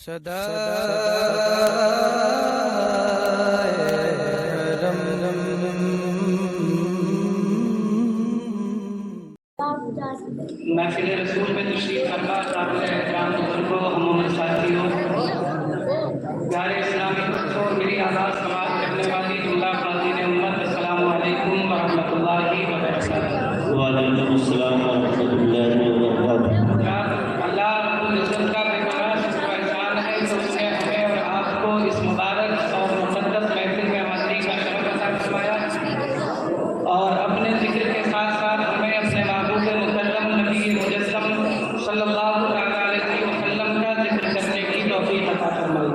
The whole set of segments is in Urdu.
صدا محفل رسول میں تشریف فرما قابل احترام بزرگوں عموماً ساتھیوں پیارے اسلامی دوستوں میری آواز سماعت کرنے والی جملہ خاتین امت السلام علیکم ورحمۃ اللہ وبرکاتہ۔ وعلیکم السلام ورحمۃ اللہ وبرکاتہ۔ اللہ رب العزت کا بے پناہ شکر و احسان ہے کہ اس نے ہمیں اور آپ کو اس مبارک اور مقدس محفل میں حاضری کا شرف عطا فرمایا اور اپنے ذکر کے ساتھ ساتھ ہمیں اپنے محبوب مکرم نبی مجسم صلی اللہ علیہ وسلم کا ذکر کرنے کی توفیق عطا فرمائی۔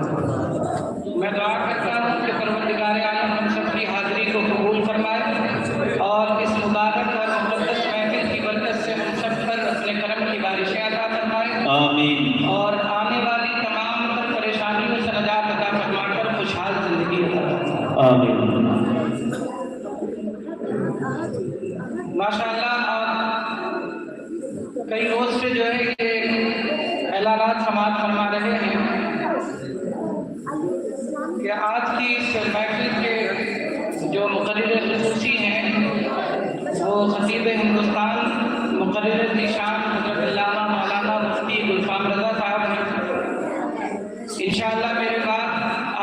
میں دعا کرتا ہوں کہ پروردگار عالم ہم سب کی حاضری کو قبول فرمائے اور اس مبارک اور مقدس محفل کی برکت سے ہم سب پر اپنے کرم کی بارشیں عطا فرمائے آمین۔ اور آنے والی تمام تر پریشانیوں سے نجات عطا فرما کر خوشحال زندگی عطا فرمائے۔ آمین۔ ماشاءاللہ کئی روز سے جو ہے یہ اعلانات سماعت فرما رہے ہیں کہ آج کی اس محفل کے جو مقرر خصوصی ہیں وہ خطیب ہندوستان مقرر ذیشان حضرت علامہ مولانا مفتی گلفام رضا صاحب ہیں۔ انشاءاللہ میرے بعد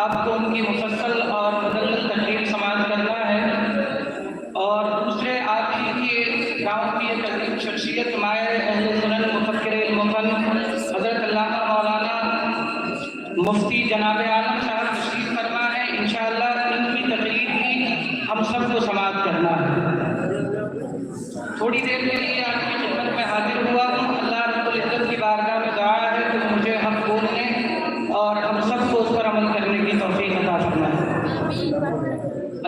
آپ کو ان کی مفصل اور مدلل تقریر سماعت کرنا ہے اور دوسرے آپ کی گاؤں کی ایک عظیم شخصیت مائع اہل سنن مفکر علم فن حضرت علامہ مولانا مفتی جناب عالم صاحب تشریف فرما ہے۔ انشاءاللہ ان کی تقریر بھی ہم سب کو سماعت کرنا ہے۔ تھوڑی دیر کے لیے آپ کی خدمت میں حاضر ہوا ہوں۔ اللہ رب العزت کی بارگاہ میں دعا ہے کہ مجھے حق بولنے اور ہم سب کو اس پر عمل کرنے کی توفیق عطا فرمائے۔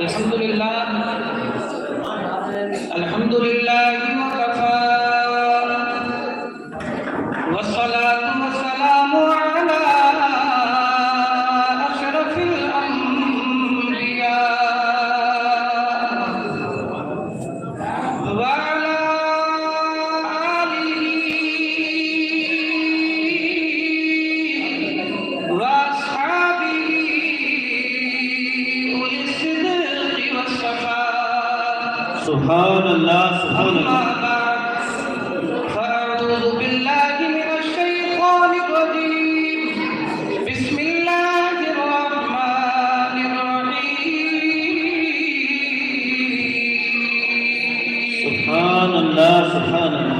الحمدللہ الحمدللہ وکفا والصلاة والسلام علی اشرف الانبیاء وعلی آلہ واصحابہ اولی الصدق والصفا۔ سبحان اللہ سبحان اللہ۔ فأعوذ بالله من الشيطان الرجيم بسم الله الرحمن الرحيم۔ سبحان اللہ سبحان اللہ۔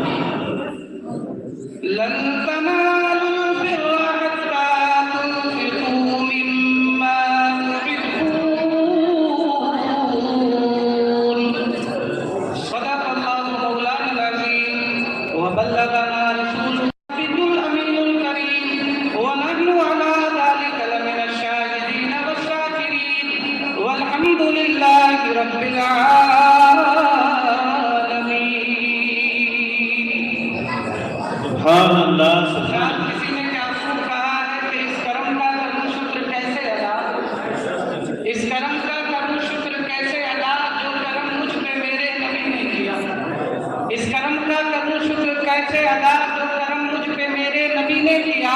لن تنالوا البر حتى تنفقوا مما تحبون۔ صدق الله مولانا العظيم وبلغنا رسوله الأمين الكريم ونحن على ذلك لمن الشاهدين والشاكرين والحمد لله رب العالمين۔ سبحان اللہ سبحان اللہ۔ کسی نے کیا خوب کہا ہے کہ اس کرم کا کروں شکر کیسے ادا، اس کرم کا کروں شکر کیسے ادا جو کرم مجھ پہ میرے نبی نے کیا، اس کرم کا کروں شکر کیسے ادا جو کرم مجھ پہ میرے نبی نے کیا۔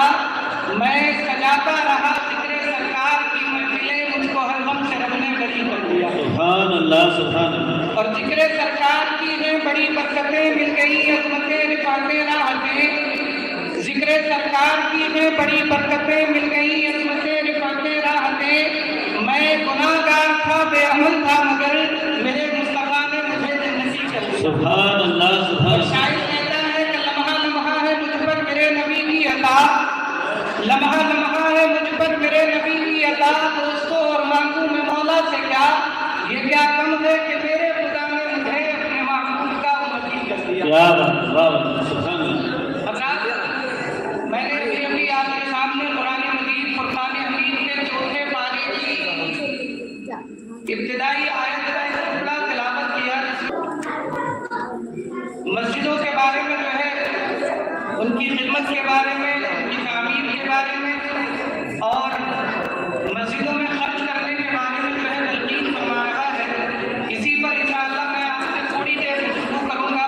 میں سجاتا رہا ذکر سرکار کی محفلیں، مجھ کو ہر غم سے رب نے بری کر دیا۔ سبحان اللہ سبحان اللہ۔ اور ذکر سرکار کی میں بڑی برکتیں مل گئی، عظمتیں رفعتیں راحتیں۔ ذکر سرکار کی میں بڑی برکتیں مل گئی، عظمتیں رفعتیں راحتیں۔ میں گناہگار تھا، بے عمل تھا، مگر میرے مصطفیٰ نے مجھے جنتی کر دیا۔ سبحان اللہ سبحان اور اللہ۔ شاعر کہتا ہے کہ لمحہ لمحہ ہے مجھ پر میرے نبی کی عطا، لمحہ لمحہ ہے مجھ پر میرے نبی کی عطا۔ دوستو اور مانگوں میں مولا سے کیا، یہ کیا کم ہے کہ میرے خدا نے مجھے اپنے محبوب کا امتی کر دیا۔ کیا بات واہ سبحان اللہ۔ حضرات میں نے ابھی آپ کے سامنے قرآن مجید فرقان حمید کے چوتھے پارے کی ابتدائی آیت کا ایک ٹکڑا تلاوت کیا۔ مسجدوں کے بارے میں جو ہے ان کی خدمت کے بارے میں، ان کی تعمیر کے بارے میں اور مسجدوں میں خرچ کرنے کے بارے میں جو ہے تلقین فرما رہا ہے۔ اسی پر انشاءاللہ میں آپ سے تھوڑی دیر گفتگو کروں گا،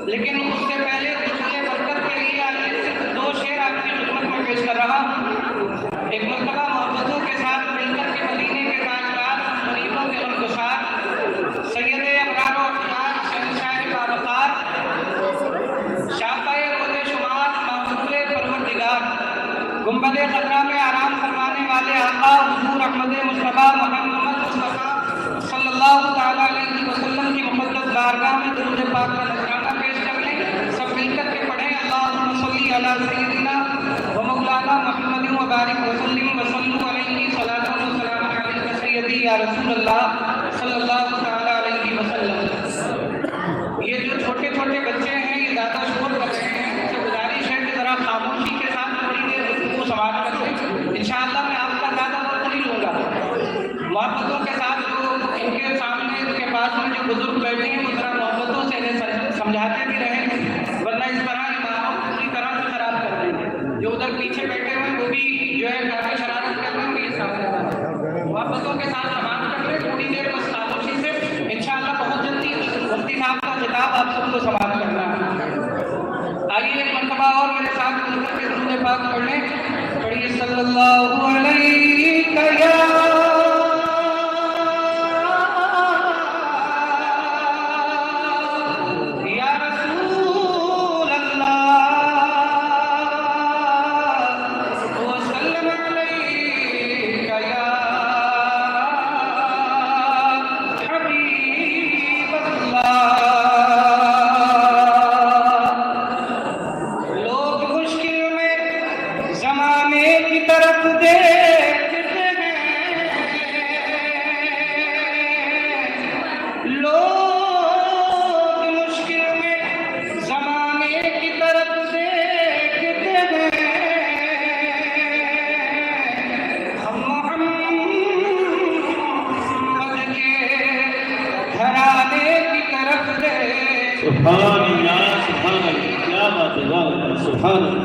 لیکن اس سے پہلے دوسرے برکت کے لیے صرف 2 شعر آپ کی خدمت میں پیش کر رہا ہوں۔ ایک مرتبہ محبتوں کے ساتھ مل کر کے مدینے کے تاجدار غریبوں کے غمگسار سید ابرار و اخیار شہنشاہ باوقار شافعِ روز شمار مقبول پروردگار گنبد خضرا میں آرام فرمانے والے آقا حضور احمد مصطفیٰ محمد مصطفیٰ صلی اللہ تعالیٰ علیہ وسلم کی مقدس بارگاہ میں درود پاک کا نذرانہ پیش کر لیں. سب مل کر کے پڑھیں اللہم صلی علی سیدنا و مولانا محمد و بارک وسلم وصلوا علیہ صلاۃ و سلام علیک سیدی یا رسول اللہ صلی اللہ تعالیٰ علیہ وسلم. یہ جو چھوٹے چھوٹے بچے ہیں یہ زیادہ شور کر رہے ہیں، ان سے گزارش ہے کہ ذرا خاموشی کے ساتھ تھوڑی دیر کو سماعت کر لیں. انشاءاللہ میں آپ کا زیادہ وقت نہیں لوں گا. محبتوں کے ساتھ جو ان کے سامنے ان کے پاس میں جو بزرگ بیٹھے ہیں وہ ذرا محبتوں سے انہیں سمجھاتے بھی رہیں، ورنہ اس طرح امام پوری طرح سے خراب کر دیں گے. جو ادھر پیچھے بیٹھے ہوئے وہ بھی جو ہے کافی شرارت کر رہے ہیں. یہ سامنے محبتوں کے ساتھ سماعت کر لیں تھوڑی دیر بس خاموشی سے. انشاءاللہ بہت جلدی مفتی صاحب کا خطاب آپ سب کو سماعت کرنا ہے. آئیے ایک مرتبہ اور میرے ساتھ مل کر کے درود پاک پڑھ لیں. پڑھیے صلی اللہ علیہ یا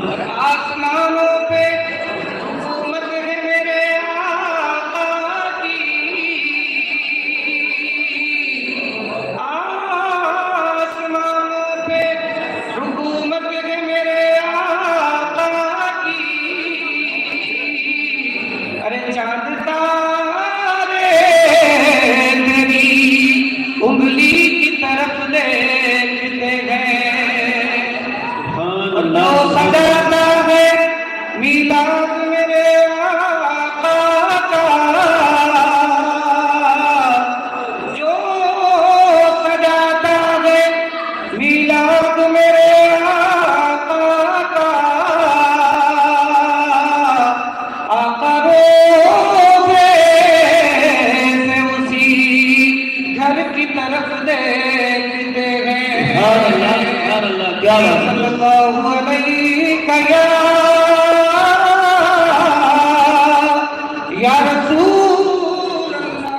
اور آسمانوں پہ حکومت ہے میرے آقا کی، آسمانوں پہ حکومت ہے میرے آقا کی. ارے چاند تارے تیری انگلی کی طرف دیکھتے ہیں. جو سجاتا ہے میلاد میرے آقا کا، جو سجاتا ہے میلاد میرے آقا کا، آقا روزے سے اسی گھر کی طرف دیکھتے ہیں. صلی اللہ علیہ یا رسول اللہ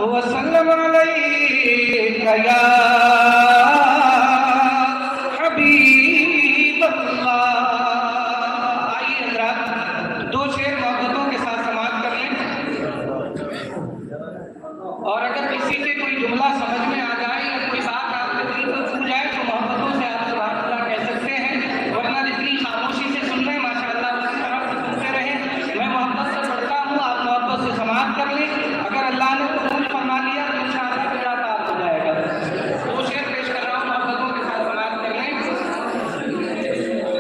وسلم علیہ یا حبیب اللہ. آئیے حضرات دو شعر محبتوں کے ساتھ سماعت کر لیں. اور اگر کسی سے کوئی جملہ سمجھ میں آ جائے یا کوئی بات آپ کے دل کو چھو جائے تو محبتوں سے آپ سبحان اللہ کہہ سکتے ہیں، ورنہ جتنی خاموشی سے سن رہے ہیں ماشاءاللہ اسی طرح سے سنتے رہیں. میں محبت سے پڑھتا ہوں، آپ محبت سے سماعت کر لیں. اگر اللہ نے قبول فرما لیا تو انشاءاللہ میرا کام ہو جائے گا. دو شعر پیش کر رہا ہوں، محبتوں کے ساتھ سماعت کر لیں.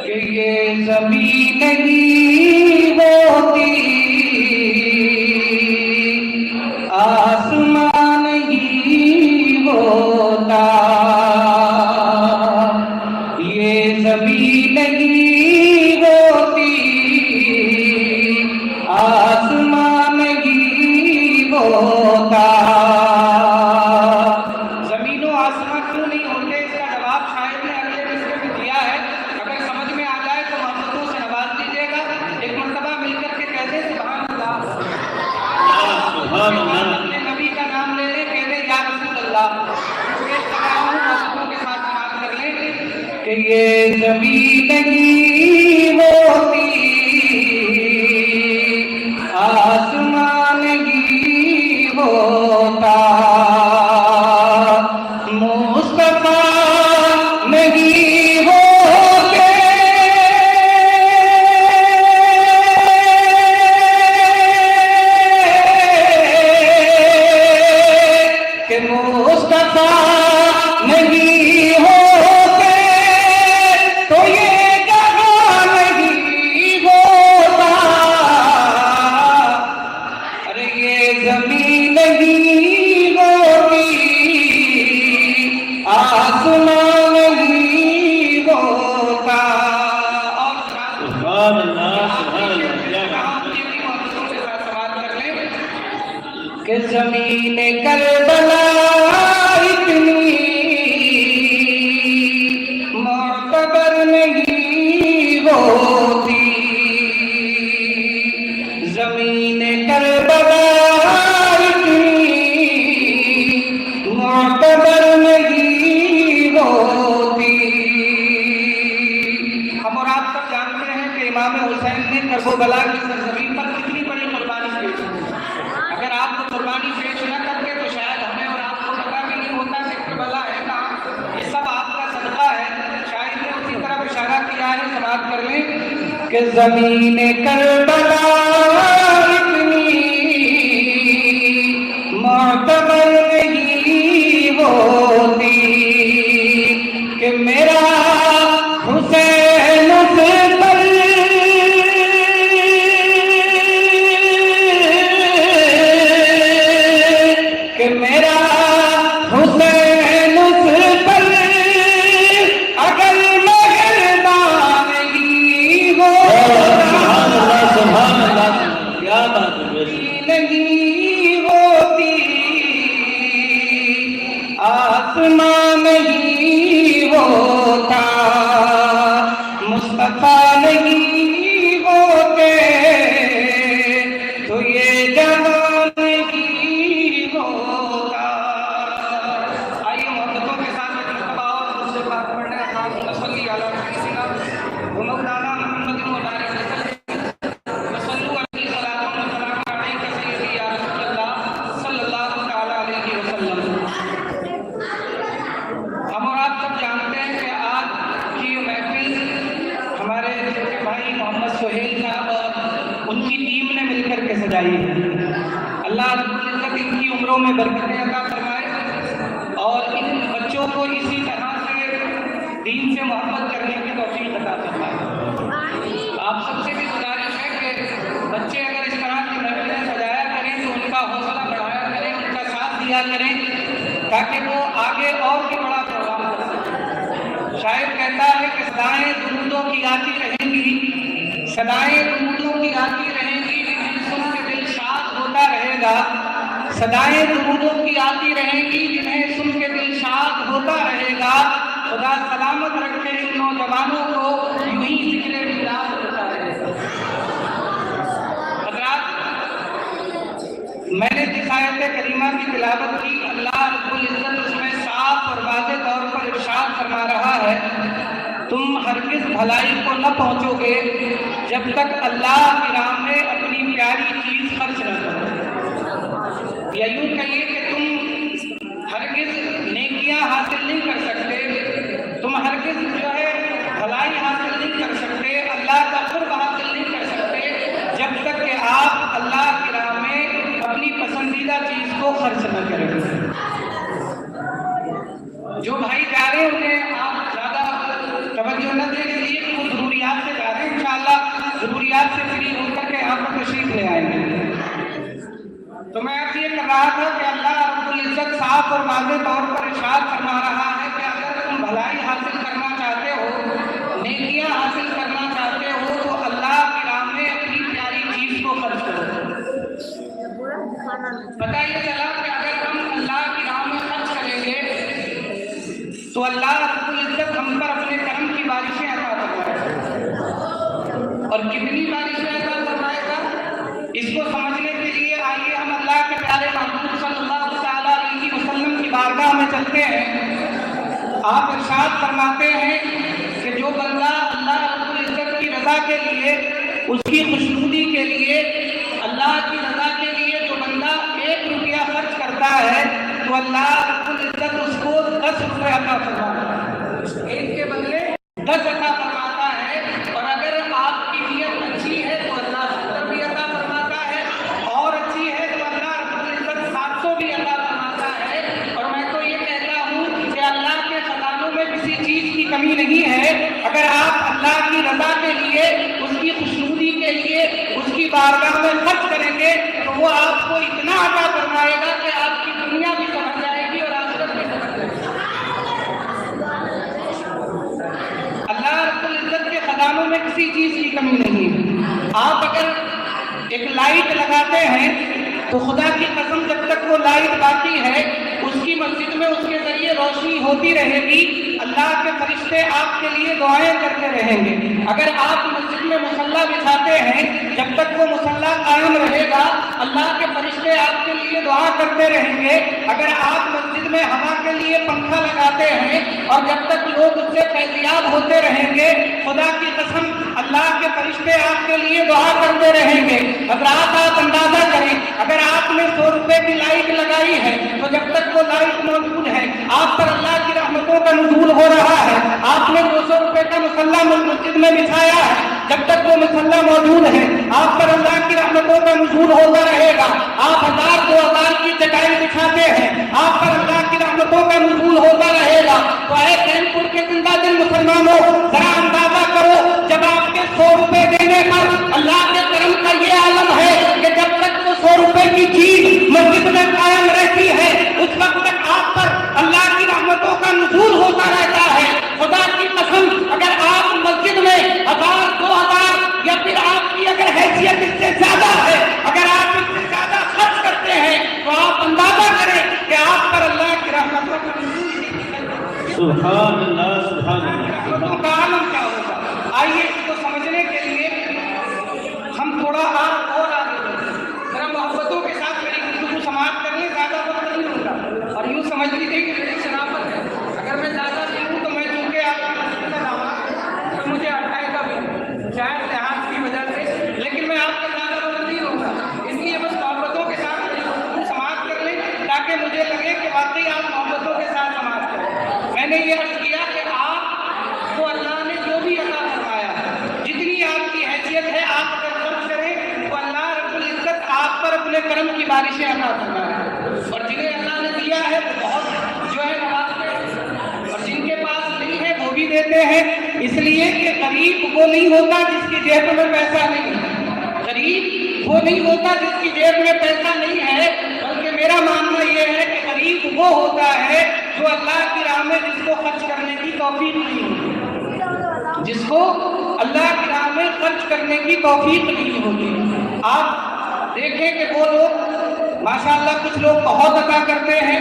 کہ یہ زمین نہیں ہوتی، آسمان نہیں ہوتا، یہ زمین نہیں ہوتی، آسمان نہیں ہوتا. زمین و آسمان کیوں نہیں ہوتے اس کا جواب شاعر نے اگلے مصرے میں دیا ہے. اگر سمجھ میں آ جائے تو محبتوں سے نواز دیجیے گا. ایک مرتبہ مل کر کے کہتے سبحان اللہ. اپنے نبی کا نام لے لیں، کہہ دیں یا رسول اللہ. محبتوں کے ساتھ بات کر لیں کہ یہ زمین نہیں ہوتی، آسمان نہیں ہوتا، مصطفیٰ نہیں ہوتے امام حسین نے کربلا کی سرزمین پر کتنی بڑی قربانی پیش کی. اگر آپ کو قربانی پیش نہ کرتے تو شاید ہمیں اور آپ کو پتہ بھی نہیں ہوتا کہ کربلا ہے کہاں. یہ سب آپ کا صدقہ ہے. شاید نے اسی طرح اشارہ کیا ہے, سماعت کر لیں کہ زمین کربلا اتنی معتبر نہیں ہوتی کہ میرا حسین اس پر کہ میرا حسین اس پر اگر مہربانی ہو سبحان اللہ کیا بات ہے. نہیں ہوتی آسمان نہیں ہوتا مصطفیٰ نہیں ہوتے تو یہ جہاں نہیں ہوتا. آئیے محبتوں کے ساتھ مرتبہ اور اس سے بات پڑھنے کا صلی علی سیدنا و مولانا محمد مبارک وسلم علیہ الصلوۃ والسلام علیہ سیدی یا رسول اللہ صلی اللہ تعالی علیہ وسلم. ہم اور آپ سب جانتے ہیں کہ آج کی یہ محفل ہمارے چھوٹے بھائی محمد سہیل صاحب اور ان کی ٹیم نے مل کر کے سجائی ہے. اللہ رب العزت ان کی عمروں میں برکتیں عطا فرمائے اور ان بچوں کو اسی طرح سے دین سے محبت کرنے کی توفیق عطا فرمائے. آپ سب سے بھی گزارش ہے کہ بچے اگر اس طرح کی محفلیں سجایا کریں تو ان کا حوصلہ بڑھایا کریں, ان کا ساتھ دیا کریں تاکہ وہ آگے اور بھی بڑا پروگرام کر سکیں. شاعر کہتا ہے کہ صدائیں درودوں کی آتی رہیں گی, صدائیں درودوں کی آتی رہیں گی, جنہیں سن کے دل شاد ہوتا رہے گا. صدائیں درودوں کی آتی رہیں گی, جنہیں سن کے دل شاد ہوتا رہے گا. خدا سلامت رکھے ان نوجوانوں کو, یوں ہی ذکر میلاد ہوتا رہے گا. حضرات, میں نے جس آیت کریمہ کی تلاوت کی, اللہ رب العزت اس میں صاف اور واضح طور پر ارشاد فرما رہا ہے, تم ہرگز بھلائی کو نہ پہنچو گے جب تک اللہ کی راہ میں اپنی پیاری چیز خرچ نہ کرو. یا یوں کہیے کہ تم ہرگز نیکیاں حاصل نہیں کر سکتے, تم ہرگز جو ہے بھلائی حاصل نہیں کر سکتے, اللہ کا قرب حاصل نہیں کر سکتے جب تک کہ آپ اللہ کی راہ میں اپنی پسندیدہ چیز کو خرچ نہ کریں. جو بھائی جا رہے ہیں انہیں آپ زیادہ توجہ نہ دیں, اس لیے کہ وہ ضروریات سے جا رہے ہیں. انشاءاللہ ضروریات سے فری ہو کر کے آپ کو تشریف لے آئیں گے. تو میں آپ سے یہ کر رہا تھا کہ اللہ رب العزت صاف اور واضح طور پر ارشاد فرما رہا ہے کہ اگر تم بھلائی حاصل کرنا چاہتے ہو, نیکیاں حاصل کرنا چاہتے ہو, تو اللہ کی راہ میں اپنی پیاری چیز کو خرچ کرو. پتہ یہ چلا کہ اگر ہم اللہ کی راہ میں خرچ کریں گے تو اللہ رب العزت ہم پر اپنے کرم کی بارشیں عطا فرمائے گا. اور کتنی بارشیں عطا فرمائے گا, اس کو سمجھنے کے لیے آئیے ہم اللہ کے پیارے محبوب صلی اللہ تعالیٰ علیہ وسلم کی بارگاہ میں چلتے ہیں. آپ ارشاد فرماتے ہیں کہ جو بندہ اللہ رب العزت کی رضا کے لیے, اس کی خوشنودی کے لیے, اللہ کی رضا کے لیے جو بندہ 1 روپیہ خرچ کرتا ہے تو اللہ رب العزت اس کو 10 روپے عطا فرماتا ہے, 1 کے بدلے 10 عطا فرماتا ہے. اور اگر آپ کی نیت اچھی ہے تو اللہ 70 بھی عطا فرماتا ہے, اور اچھی ہے تو اللہ رب العزت 700 بھی عطا فرماتا ہے. اور میں تو یہ کہتا ہوں کہ اللہ کے خزانوں میں کسی چیز کی کمی نہیں ہے. اگر آپ اللہ کی رضا کے لیے, اس کی خوشنودی کے لیے, اس کی بارگاہ میں خرچ کریں گے تو وہ آپ کو اتنا عطا فرمائے گا کہ آپ کی دنیا بھی سمجھ جائے گی اور آخرت بھی سمجھ جائے گی. اللہ رب العزت کے خزانوں میں کسی چیز کی کمی نہیں ہے. آپ اگر ایک لائٹ لگاتے ہیں تو خدا کی قسم جب تک وہ لائٹ باقی ہے, اس کی مسجد میں اس کے ذریعے روشنی ہوتی رہے گی. اللہ کے فرشتے آپ کے لیے دعائیں کرتے رہیں گے. اگر آپ مسجد میں مصلی بچھاتے ہیں, جب تک وہ مصلی قائم رہے گا اللہ کے فرشتے آپ کے لیے دعا کرتے رہیں گے۔ اگر آپ مسجد میں ہوا کے لیے پنکھا لگاتے ہیں اور جب تک لوگ اس سے فیضیاب ہوتے رہیں گے، خدا کی قسم اللہ کے فرشتے آپ کے لیے دعا کرتے رہیں گے۔ حضرات آپ اندازہ کریں، اگر آپ نے 100 روپے کی لائٹ لگائی ہے تو جب تک وہ لائٹ موجود ہے آپ پر اللہ کی رحمتوں کا نزول ہو رہا ہے۔ آپ نے 200 روپے کا مصلی مسجد میں بچھایا ہے، جب تک وہ مصلی موجود ہے آپ پر اللہ کی رحمتوں کا نزول ہوتا رہے گا۔ آپ 1000 2000 کی چٹائی بچھاتے ہیں، آپ پر اللہ کی رحمتوں کا نزول ہوتا رہے گا۔ تو اے کینپور کے زندہ دل مسلمانوں، ذرا اندازہ کرو، جب آپ کے 100 روپے دینے پر اللہ کے کرم کا یہ عالم ہے کہ جب تک وہ 100 روپے کی چیز مسجد میں قائم رہتی ہے اس وقت تک آپ پر اللہ کی رحمتوں کا نزول ہوتا رہتا ہے۔ خدا کی قسم اگر آپ مسجد میں 1000 2000 یا پھر آپ کی اگر حیثیت اس سے زیادہ ہے، اگر آپ اس سے زیادہ خرچ کرتے ہیں تو آپ اندازہ کریں کہ آپ پر اللہ کی رحمتوں کا نزول سبحان اللہ سبحان اللہ رحمتوں کا عالم کیا ہوگا۔ آئیے اس کو سمجھنے کے لیے ہم تھوڑا اور آگے بڑھیں۔ ذرا محبتوں کے ساتھ میری گفتگو سماعت کر لیں، زیادہ وقت نہیں لوں گا، اور یوں سمجھ لیجیے کہ میری شرافت ہے، اگر میں زیادہ لوں تو میں چونکہ آپ کا مسجد کا دعویٰ تو مجھے اٹھائے گا بھی شاید لحاظ کی وجہ سے، لیکن میں آپ کا زیادہ وقت نہیں لوں گا، اس لیے بس محبتوں کے ساتھ میری گفتگو سماعت کر لیں تاکہ مجھے لگے کہ واقعی آپ محبتوں کے ساتھ سماعت کریں۔ میں نے یہ عرض کیا کہ آپ کو اللہ نے جو بھی عطا فرمایا ہے، جتنی آپ کی حیثیت ہے، آپ اگر خرچ کریں تو اللہ رب العزت آپ پر اپنے کرم کی بارشیں عطا فرمائے، اور جنہیں اللہ نے دیا ہے وہ بہت جو ہے نوازتے ہیں، اور جن کے پاس نہیں ہے وہ بھی دیتے ہیں، اس لیے کہ غریب وہ نہیں ہوتا جس کی جیب میں پیسہ نہیں ہے، غریب وہ نہیں ہوتا جس کی جیب میں پیسہ نہیں ہے، بلکہ میرا ماننا یہ ہے کہ غریب وہ ہوتا ہے جو اللہ کی راہ میں جس کو خرچ کرنے کی توفیق نہیں ہوتی، جس کو اللہ کی راہ میں خرچ کرنے کی توفیق نہیں ہوتی۔ آپ دیکھیں کہ وہ لوگ ماشاءاللہ کچھ لوگ بہت عطا کرتے ہیں،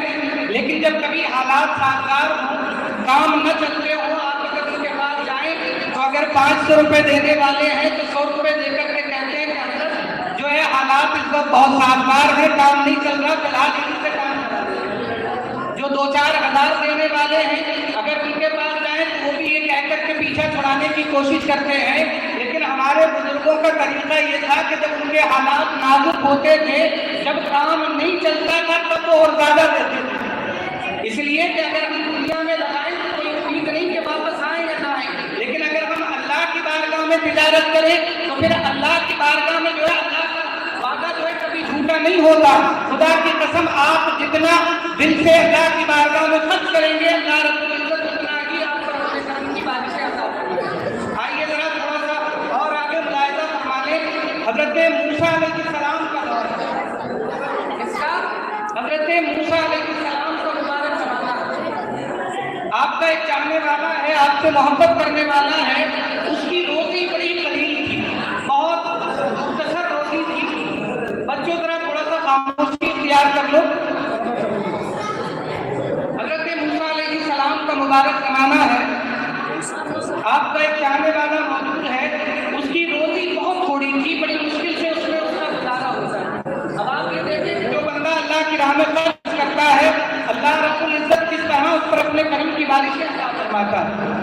لیکن جب کبھی حالات سازگار ہوں، کام نہ چلتے ہوں، آپ اگر ان کے پاس جائیں تو اگر 500 روپے دینے والے ہیں تو 100 روپے دے کر کے کہتے ہیں کہ حضرت جو ہے حالات اس وقت بہت سازگار ہے، کام نہیں چل رہا، فی الحال ان سے کام کرا دیں۔ جو 2-4 ہزار دینے والے ہیں اگر ان کے پاس جائیں تو وہ بھی یہ کہہ کر کے پیچھا چھڑانے کی کوشش کرتے ہیں، لیکن ہمارے بزرگوں کا طریقہ یہ تھا کہ جب ان کے حالات نازک ہوتے تھے، جب کام نہیں چلتا تھا تب وہ اور زیادہ دیتے تھے، اس لیے کہ اگر ہم دنیا میں لگائیں تو کوئی امید نہیں کہ واپس آئیں یا نہ آئیں، لیکن اگر ہم اللہ کی بارگاہ میں تجارت کریں تو پھر اللہ کی بارگاہ میں جو ہے اللہ کا وعدہ جو ہے کبھی جھوٹا نہیں ہوتا۔ خدا کی قسم آپ جتنا دل سے اللہ کی بارگاہ میں خرچ کریں گے، اللہ رب العزت اتنا ہی آپ پر اپنے کرم کی بارشیں عطا فرمائے۔ آئیے ذرا تھوڑا سا اور آگے ملاحظہ فرما لیں، حضرت موسیٰ علیہ السلام کا دور ہے، اس کا حضرت موسیٰ علیہ السلام کا مبارک زمانہ ہے۔ آپ کا ایک چاہنے والا ہے، آپ سے محبت کرنے والا ہے، اس کی روزی بڑی قلیل تھی، بہت مختصر روزی تھی۔ بچوں ذرا تھوڑا سا خاموشی اختیار کر لو۔ حضرت موسیٰ علیہ السلام کا مبارک زمانہ ہے، آپ کا ایک چاہنے والا موجود ہے، اس کی روزی بہت تھوڑی تھی، بڑی مشکل سے اس میں اس کا گزارا ہوتا ہے۔ اب آپ یہ دیکھیں کہ جو بندہ اللہ کی راہ میں خرچ کرتا ہے، اللہ رب العزت کس طرح اس پر اپنے کرم کی بارشیں عطا فرماتا ہے۔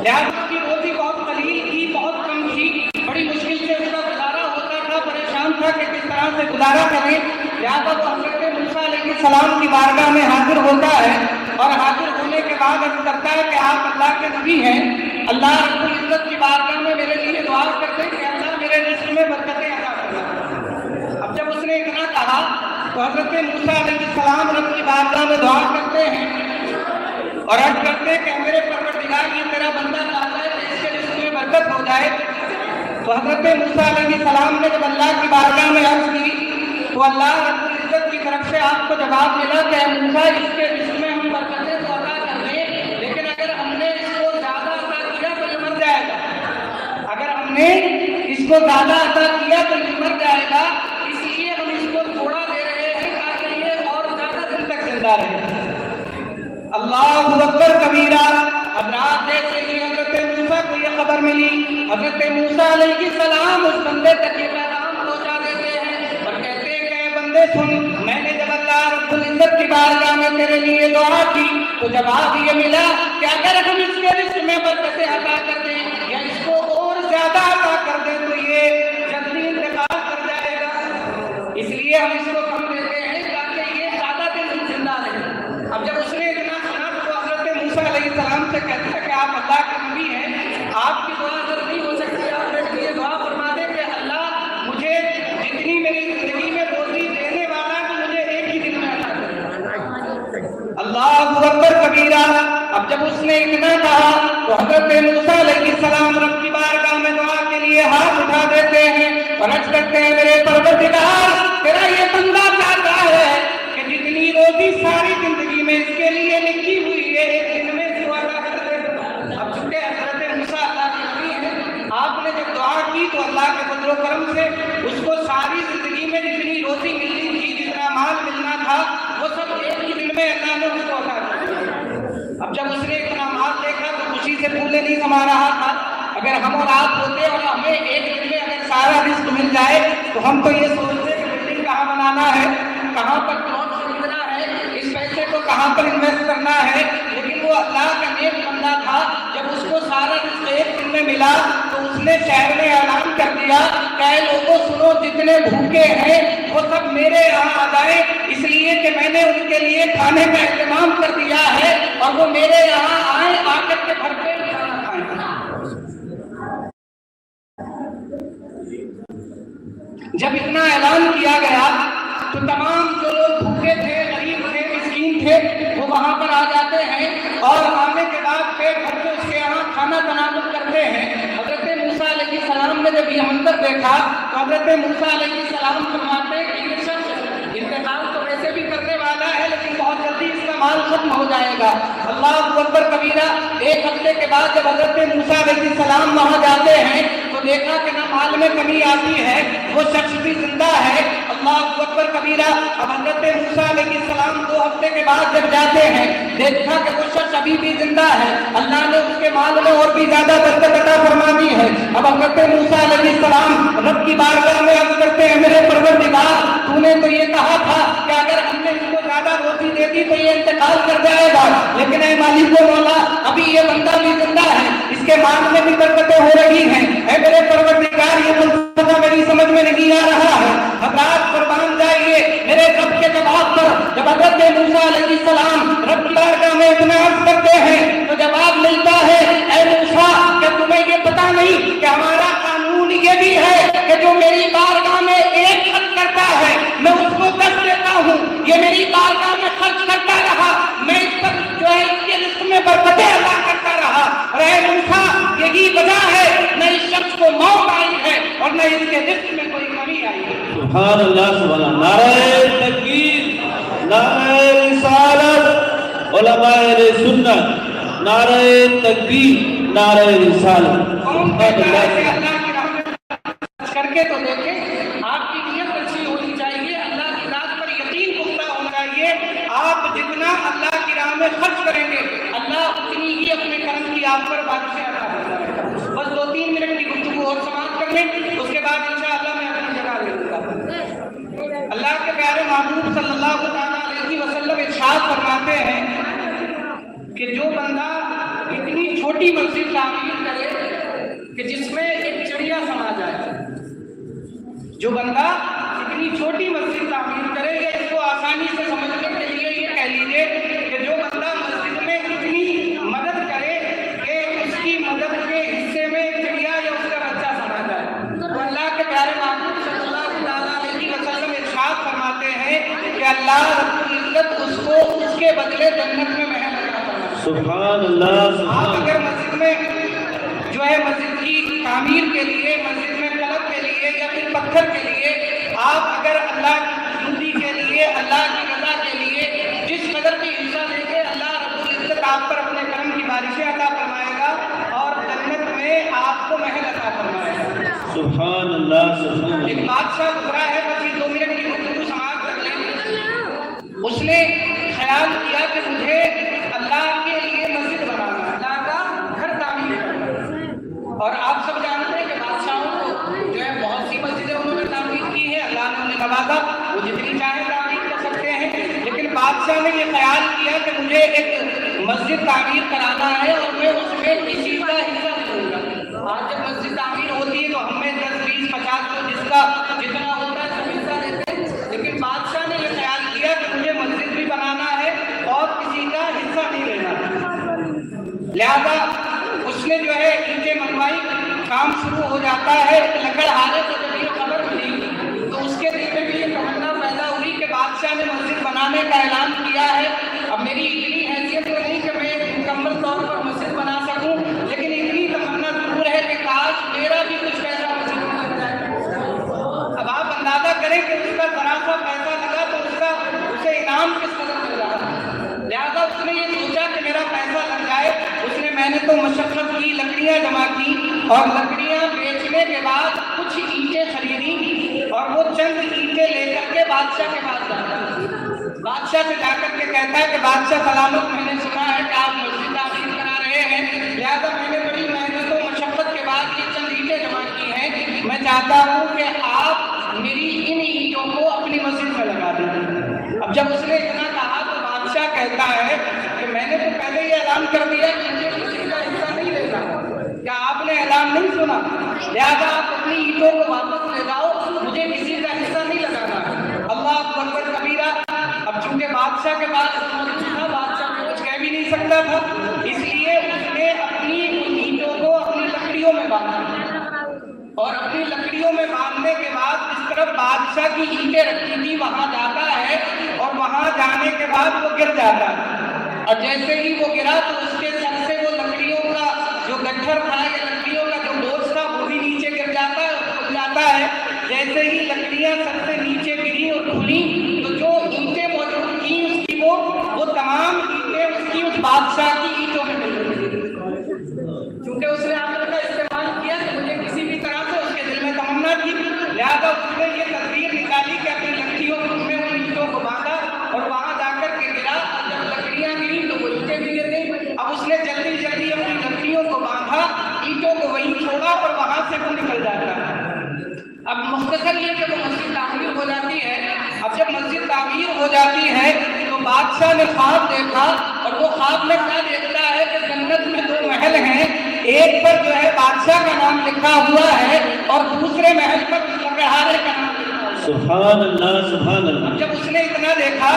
لہٰذا اس کی روزی بہت قلیل تھی، بہت کم تھی، بڑی مشکل سے اس کا گزارا ہوتا تھا، پریشان تھا کہ کس طرح سے گزارا کریں۔ لہٰذا وہ حضرت موسیٰ علیہ السلام کی بارگاہ میں حاضر ہوتا ہے، اور حاضر ہونے کے بعد عرض کرتا ہے کہ آپ اللہ کے نبی ہیں، اللہ رب العزت کی بارگاہ میں میرے لیے دعا کرتے کہ اللہ میرے رزق میں برکتیں عطا فرما۔ اب جب اس نے اتنا کہا تو حضرت موسیٰ علیہ السلام رب کی بارگاہ میں دعا کرتے ہیں اور عرض کرتے ہیں کہ میرے پروردگار یہ میرا بندہ چاہتا ہے کہ اس کے رزق میں برکت ہو جائے۔ تو حضرت موسیٰ علیہ السلام نے جب اللہ کی بارگاہ میں عرض کی تو اللہ رب العزت کی طرف سے آپ کو جواب ملا کہ اے موسیٰ اس کے رزق میں ہم برکتیں تو عطا کر دیں، لیکن اگر ہم نے اس کو زیادہ عطا کیا تو یہ مر جائے گا، اگر ہم نے اس کو زیادہ عطا کیا تو یہ مر جائے گا، اس لیے ہم اس کو تھوڑا دے رہے ہیں تاکہ یہ اور زیادہ دن تک زندہ رہے۔ اللہ اکبر کبیرہ۔ حضرات جیسے ہی حضرت موسیٰ کو یہ خبر ملی، حضرت موسیٰ علیہ السلام اس بندے تک یہ پیغام پہنچا دیتے ہیں اور کہتے ہیں میں سن، میں نے جب اللہ رب العزت کی بارگاہ میں تیرے لیے دعا کی تو جواب یہ ملا کہ اگر ہم اس کے رزق میں برکتیں عطا کر دیں یا اس کو اور زیادہ عطا کر دیں تو یہ جلدی انتقال کر جائے گا، اس لیے ہم اس کو کم دیتے ہیں تاکہ یہ زیادہ دن زندہ رہے۔ اب جب اس نے اتنا سنا تو حضرت موسیٰ علیہ السلام سے کہتا ہے کہ آپ اللہ کے نبی ہیں، آپ کی دعا اگر نہیں ہو سکتی آپ میرے لیے دعا فرما دیں کہ اللہ مجھے جتنی میری زندگی میں روزی دینے والا تو مجھے ایک ہی دن میں عطا کرے۔ اللہ اکبر کبیرہ۔ اب جب اس نے اتنا کہا تو حضرت موسیٰ علیہ السلام رب کی بارگاہ میں دعا کے لیے ہاتھ اٹھا دیتے ہیں اور عرض کرتے ہیں میرے پروردگار تیرا یہ بندہ چاہتا ہے کہ جتنی روزی ساری زندگی میں اس کے لیے لکھی ہوئی ہے ایک دن میں اس کو عطا کر دے۔ اب چونکہ حضرت موسیٰ اللہ کے نبی ہیں، آپ نے جب دعا کی تو اللہ کے فضل و کرم سے اس کو ساری زندگی میں جتنی روزی ملنی تھی، جتنا مال ملنا تھا، وہ سب ایک ہی دن میں اللہ نے اس کو عطا کر دیا۔ اب جب اس نے اتنا مال دیکھا تو خوشی سے پھولے نہیں سما رہا تھا۔ اگر ہم اور آپ ہوتے اور ہمیں ایک دن میں اگر سارا رزق مل جائے تو ہم تو یہ سوچتے کہ بلڈنگ کہاں بنانا ہے، کہاں پر پلاٹ خریدنا ہے، اس پیسے کو کہاں پر انویسٹ کرنا ہے، لیکن وہ اللہ کا نیک بندہ تھا۔ جب اس کو سارا رزق ایک دن میں ملا تو اس نے شہر میں اعلان کر دیا کہ اے لوگوں سنو، جتنے بھوکے ہیں وہ سب میرے یہاں آ جائیں، اس لیے کہ میں نے ان کے لیے کھانے کا اہتمام کر دیا ہے اور وہ میرے یہاں آئیں، آ کر کے بھر پیٹ کھانا کھائیں۔ جب اتنا اعلان کیا گیا تو تمام جو لوگ بھوکے تھے، غریب تھے، مسکین تھے، وہ وہاں پر آ جاتے ہیں اور آنے کے بعد پیٹ بھر کے اس کے یہاں کھانا تناول کرتے ہیں۔ حضرت موسیٰ علیہ السلام نے جب یہ منظر دیکھا تو حضرت موسیٰ علیہ السلام فرماتے ہیں کہ یہ شخص انتقال تو ویسے بھی کرنے والا ہے لیکن بہت جلدی اس کا مال ختم ہو جائے گا۔ اللہ اکبر کبیرہ۔ ایک ہفتے کے بعد جب حضرت موسیٰ علیہ السلام وہاں جاتے ہیں تو دیکھا کہ نہ مال میں کمی آتی ہے، وہ شخص بھی زندہ ہے۔ اللہ اکبر کبیرہ۔ اب حضرت موسیٰ علیہ السلام 2 ہفتے کے بعد جب جاتے ہیں دیکھا کہ وہ شخص ابھی بھی زندہ ہے، اللہ نے اس کے مال میں اور بھی زیادہ برکت عطا فرما دی ہے۔ اب حضرت موسیٰ علیہ السلام رب کی بارگاہ میں عرض کرتے ہیں میرے پروردگار تو نے تو یہ کہا تھا کہ اگر ہم نے اس کو زیادہ روزی دے دی تو یہ انتقال کر جائے گا، لیکن اے مالک و مولا ابھی یہ بندہ بھی زندہ ہے، اس کے مال میں بھی برکتیں ہو رہی ہیں۔ اے میرے پروردگار یہ فلسفہ میری سمجھ میں نہیں آ رہا ہے، حضرات قربان جائیے میرے رب کے جواب پر۔ جب حضرت موسیٰ علیہ السلام رب کی بارگاہ میں اتنا عرض کرتے ہیں تو جواب ملتا ہے اے موسیٰ کہ تمہیں یہ پتا نہیں کہ ہمارا قانون یہ بھی ہے کہ جو میری بارگاہ میں ایک خرچ کرتا ہے میں اس کو 10 دیتا ہوں۔ یہ میری بارگاہ میں خرچ کرتا رہا، میں اس پر جو ہے اس کے رزق میں برکتیں عطا کرتا رہا۔ اور اے موسیٰ یہی وجہ ہے نہ اس شخص کو موت آئی ہے اور نہ اس کے رزق میں کوئی کمی آئی ہے۔ سبحان اللہ سبحان اللہ۔ نعرہ تکبیر، نعرہ رسالت، علماء اہل سنت، نعرہ تکبیر، نعرہ رسالت۔ قوم کہتا ہے کہ اللہ کی راہ میں خرچ کر کے تو دیکھیں، آپ کی نیت اچھی ہونی چاہیے، اللہ کی ذات پر یقین پختہ ہونا چاہیے۔ آپ جتنا اللہ کی راہ میں خرچ کریں گے اللہ اتنی ہی اپنے کرم کی آپ پر بارشیں عطا فرمائے گا۔ بس 2-3 منٹ کی گفتگو اور سماعت کر لیں، اس کے بعد انشاءاللہ میں اپنی جگہ لے لوں گا۔ اللہ کے پیارے محبوب صلی اللہ علیہ وسلم ارشاد فرماتے ہیں کہ جو بندہ اتنی چھوٹی مسجد تعمیر کرے کہ جس میں ایک چڑیا سما جائے، جو بندہ اتنی چھوٹی مسجد تعمیر کرے، یا اس کو آسانی سے سمجھنے کے لیے یہ کہہ لیجیے کہ جو بندہ مسجد میں اتنی مدد کرے کہ اس کی مدد کے حصے میں ایک چڑیا یا اس کا بچہ سما جائے، تو اللہ کے پیارے محبوب صلی اللہ علیہ وسلم ارشاد فرماتے ہیں کہ اللہ رب العزت اس کو اس کے بدلے جنت میں محل عطا فرمائے۔ سبحان اللہ۔ آپ اگر مسجد میں جو ہے مسجد کی تعمیر کے لیے، مسجد میں قلب کے لیے یا پھر پتھر کے لیے آپ اگر اللہ کی زندگی کے لیے، اللہ کی رضا کے لیے جس قدر بھی حصہ دیں گے اللہ رب العزت آپ پر اپنے کرم کی بارشیں عطا فرمائے گا اور جنت میں آپ کو محل عطا فرمائے گا۔ سبحان اللہ سبحان اللہ۔ ایک بادشاہ گزرا ہے، بس یہ 2 منٹ کی گفتگو سماعت کر لیں۔ اس نے خیال کیا کہ مجھے اللہ کے لیے مسجد بنانا، اللہ کا گھر تعمیر کرنا، اور آپ سب جانتے ہیں کہ بادشاہوں کو جو ہے بہت سی مسجدیں انہوں نے تعمیر کی ہے، اللہ نے انہیں نوازا، وہ جتنی چاہے بادشاہ نے یہ خیال کیا کہ مجھے ایک مسجد تعمیر کرانا ہے اور میں اس میں کسی کا حصہ دوں گا۔ آج جب مسجد تعمیر ہوتی ہے تو ہمیں 10 20 50 جس کا جتنا ہوتا ہے سب حصہ دیتے ہیں، لیکن بادشاہ نے یہ خیال کیا کہ مجھے مسجد بھی بنانا ہے اور کسی کا حصہ نہیں لینا، لہذا اس نے جو ہے اینٹیں منگوائی، کام شروع ہو جاتا ہے۔ لکڑہارے کو جب یہ خبر ملی تو اس کے دل میں بھی یہ تمنا پیدا ہوئی کہ بادشاہ نے مسجد بنانے کا اعلان کیا ہے، اب میری اتنی حیثیت تو نہیں کہ میں مکمل طور پر مسجد بنا سکوں، لیکن اتنی تمنا ضرور ہے کہ کاش میرا بھی کچھ پیسہ مسجد میں لگ جائے۔ اب آپ اندازہ کریں کہ اس کا ذرا سا پیسہ لگا تو اسے انعام کس قدر مل رہا ہے، لہٰذا اس نے یہ سوچا کہ میرا پیسہ لگ جائے۔ میں نے تو مشقت کی، لکڑیاں جمع کی اور لکڑیاں بیچنے کے بعد کچھ اینٹیں خریدی اور وہ چند اینٹیں لے کر کے بادشاہ کے پاس جاتا ہے۔ بادشاہ سے جا کر کے کہتا ہے کہ بادشاہ سلامت، میں نے سنا ہے کہ آپ مسجد تعمیر کرا رہے ہیں، لہذا میں نے بڑی محنت و مشقت کے بعد یہ چند اینٹیں جمع کی ہیں، میں چاہتا ہوں کہ آپ میری ان اینٹوں کو اپنی مسجد میں لگا دیں۔ اب جب اس نے اتنا کہا تو بادشاہ کہتا ہے کہ میں نے تو پہلے یہ اعلان کر دیا کہ مجھے کسی کا حصہ نہیں لینا، کیا آپ نے اعلان نہیں سنا؟ لہذا آپ اپنی اینٹوں کو واپس لے جاؤ، مجھے کسی کا حصہ نہیں لگانا۔ اللہ اکبر کبیرہ۔ اب چونکہ بادشاہ کے پاس تھا، بادشاہ کو کچھ کہہ بھی نہیں سکتا تھا، اس لیے اس نے اپنی اینٹوں کو اپنی لکڑیوں میں باندھا اور اپنی لکڑیوں میں باندھنے کے بعد اس طرف بادشاہ کی اینٹیں رکھی تھی وہاں جاتا ہے اور وہاں جانے کے بعد وہ گر جاتا ہے، اور جیسے ہی وہ گرا تو اس کے سر سے وہ لکڑیوں کا جو گٹھر تھا یا لکڑیوں کا جو بوجھ تھا وہ بھی نیچے گر جاتا ہے اور کھل جاتا ہے۔ جیسے ہی لکڑیاں سر سے نیچے گری اور کھلی تو جو اینٹیں موجود تھیں اس کی وہ تمام اینٹیں اس کی اس بادشاہ کی اینٹوں میں مل گئی، چونکہ اس نے عقل کا استعمال کیا کہ مجھے کسی بھی طرح سے اس کے دل میں تمنا تھی، لہذا اس نے یہ تدبیر نکالی کہ اپنی لکڑیوں میں ان اینٹوں کو باندھا اور وہاں جا کر کے گرا، اور جب لکڑیاں گری تو وہ اینٹیں بھی گر گئی۔ اب اس نے جلدی جلدی اپنی لکڑیوں کو باندھا، اینٹوں کو وہیں چھوڑا اور وہاں سے وہ نکل جاتا ہے۔ اب مختصر یہ کہ وہ مسجد تعمیر ہو جاتی ہے۔ اب جب مسجد تعمیر ہو جاتی ہے تو بادشاہ نے خواب دیکھا، اور وہ خواب میں کیا دیکھتا ہے کہ جنت میں 2 محل ہیں، ایک پر جو ہے بادشاہ کا نام لکھا ہوا ہے اور دوسرے محل پر لکڑہارے کا نام لکھا ہوا ہے۔ سبحان اللہ سبحان اللہ۔ جب اس نے اتنا دیکھا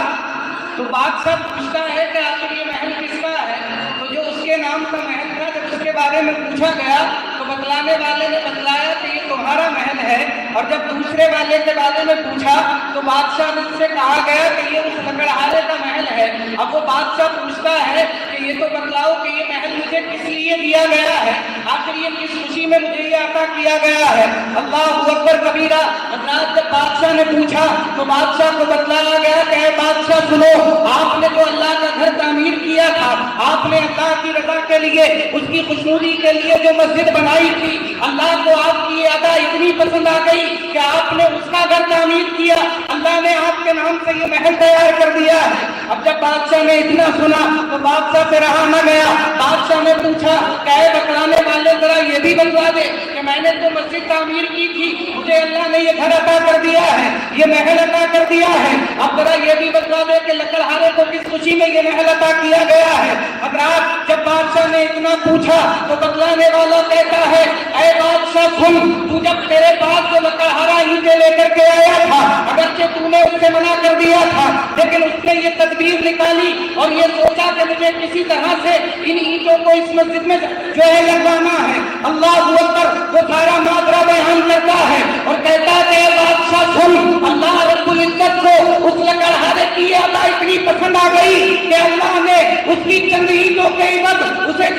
تو بادشاہ پوچھتا ہے کہ آخر یہ محل کس کا ہے؟ تو جو اس کے نام کا محل تھا جب اس کے بارے میں پوچھا گیا تو بتلانے والے نے بتلایا کہ یہ تمہارا محل ہے، اور جب دوسرے والے کے بارے میں پوچھا تو بادشاہ نے سے کہا گیا کہ یہ اس لکڑہارے کا محل ہے۔ اب وہ بادشاہ پوچھتا ہے کہ یہ تو بتلاؤ کہ یہ محل مجھے کس لیے دیا گیا ہے، آخر یہ کس خوشی میں مجھے یہ عطا کیا گیا ہے؟ اللہ اکبر کبیرہ۔ حضرات جب بادشاہ نے پوچھا تو بادشاہ کو بتلایا گیا کہ اے بادشاہ سنو، آپ نے جو اللہ کا گھر تعمیر کیا تھا، آپ نے اللہ کی رضا کے لیے، اس کی خوشنودی کے لیے جو مسجد بنائی تھی، اللہ کو آپ کی یہ ادا اتنی پسند آ گئی کہ آپ نے اس کا گھر تعمیر کیا، اللہ نے آپ کے نام سے یہ محل تیار کر دیا ہے۔ اب جب بادشاہ نے اتنا سنا تو بادشاہ سے رہا نہ گیا، بادشاہ نے پوچھا کہ اے بتلانے والے ذرا یہ بھی بتلا دے کہ میں نے تو مسجد تعمیر کی تھی، مجھے اللہ نے یہ گھر عطا کر دیا ہے، یہ محل عطا کر دیا ہے، اب ذرا یہ بھی بتلا دے کہ لکڑہارے کو کس خوشی میں یہ محل عطا کیا گیا ہے۔ حضرات جب بادشاہ نے اتنا پوچھا تو بتلانے والا کہتا ہے اے بادشاہ سن، تو جب تیرے پاس جو لکڑہارا اینٹیں لے کر کے آیا تھا، اگرچہ تو نے اس سے منع کر دیا تھا، لیکن اس نے یہ تدبیر نکالی اور یہ سوچا کہ مجھے کسی طرح سے ان اینٹوں کو اس مسجد میں جو ہے لگوانا ہے۔ اللہ اکبر۔ وہ سارا ماجرا بیان کرتا ہے اور کہتا ہے کہ بادشاہ سن، اللہ رب العزت کو اس لکڑہارے کی یہ عطا اتنی پسند آ گئی کہ اللہ نے اس کی چند اینٹوں کے عوض اسے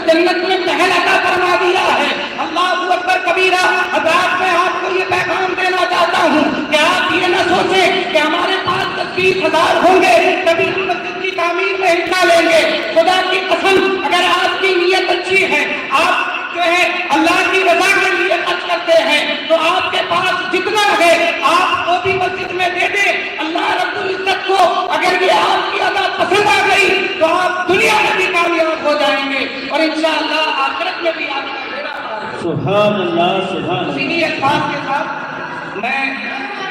جنت میں محل عطا فرما دیا ہے۔ اللہ اکبر کبیرہ۔ حضرات میں آپ کو یہ پیغام دینا چاہتا ہوں کہ آپ یہ نہ سوچیں کہ ہمارے پاس 10,000 ہوں گے کبھی ہم مسجد کی تعمیر میں حصہ لیں گے۔ خدا کی قسم اگر آپ کی نیت اچھی ہے، آپ جو ہے اللہ کی رضا کے لیے خرچ کرتے ہیں، تو آپ کے پاس جتنا ہے آپ کو بھی مسجد میں دے دیں۔ اللہ رب العزت کو اگر یہ آپ کی ادا پسند آ گئی تو آپ دنیا میں بھی کامیاب ہو جائیں گے اور انشاءاللہ آخرت میں بھی آپ کا بیڑا پار ہوگا۔ سبحان اللہ سبحان اللہ۔ اسی الفاظ کے ساتھ میں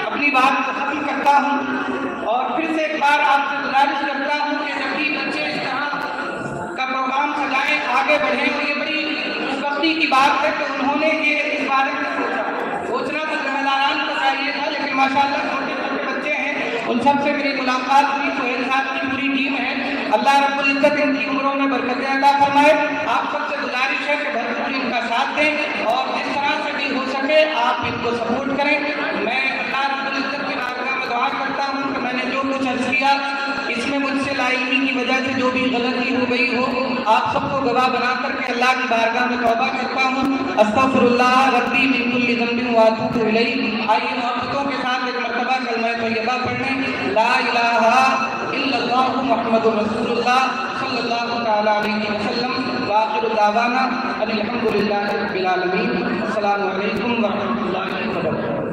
اپنی بات کو ختم کرتا ہوں اور پھر پھر سے ایک بار آپ سے گزارش کرتا ہوں کہ جب بھی بچے اس طرح کا پروگرام سجائیں آگے بڑھیں، اور یہ بڑی خوش بختی کی بات ہے کہ انہوں نے یہ اس بارے میں سوچنا تو ذمہ داران کو چاہیے تھا، لیکن ماشاءاللہ چھوٹے چھوٹے بچے ہیں، ان سب سے میری ملاقات ہوئی، سہیل صاحب کی پوری ٹیم ہے، اللہ رب العزت ان کی عمروں میں برکتیں عطا فرمائے۔ آپ سب سے گزارش ہے کہ بھرپور ان کا ساتھ دیں اور جس طرح سے بھی ہو سکے آپ ان کو سپورٹ کریں۔ میں اللہ رب العزت کی بارگاہ میں دعا کرتا ہوں کہ میں نے جو کچھ عرض کیا اس میں مجھ سے لا علمی کی وجہ سے جو بھی غلطی ہو گئی ہو، آپ سب کو گواہ بنا کر کے اللہ کی بارگاہ میں توبہ کرتا ہوں۔ استغفر اللہ ربی من کل ذنب واتوب الیہ۔ آئیے محبتوں کے ساتھ ایک مرتبہ کلمہ طیبہ پڑھیں، لا الہ الا اللہ محمد رسول اللہ صلی اللہ تعالی علیہ وسلم۔ وآخر دعوانا ان الحمد للہ رب العالمین۔ السلام علیکم ورحمۃ اللہ وبرکاتہ۔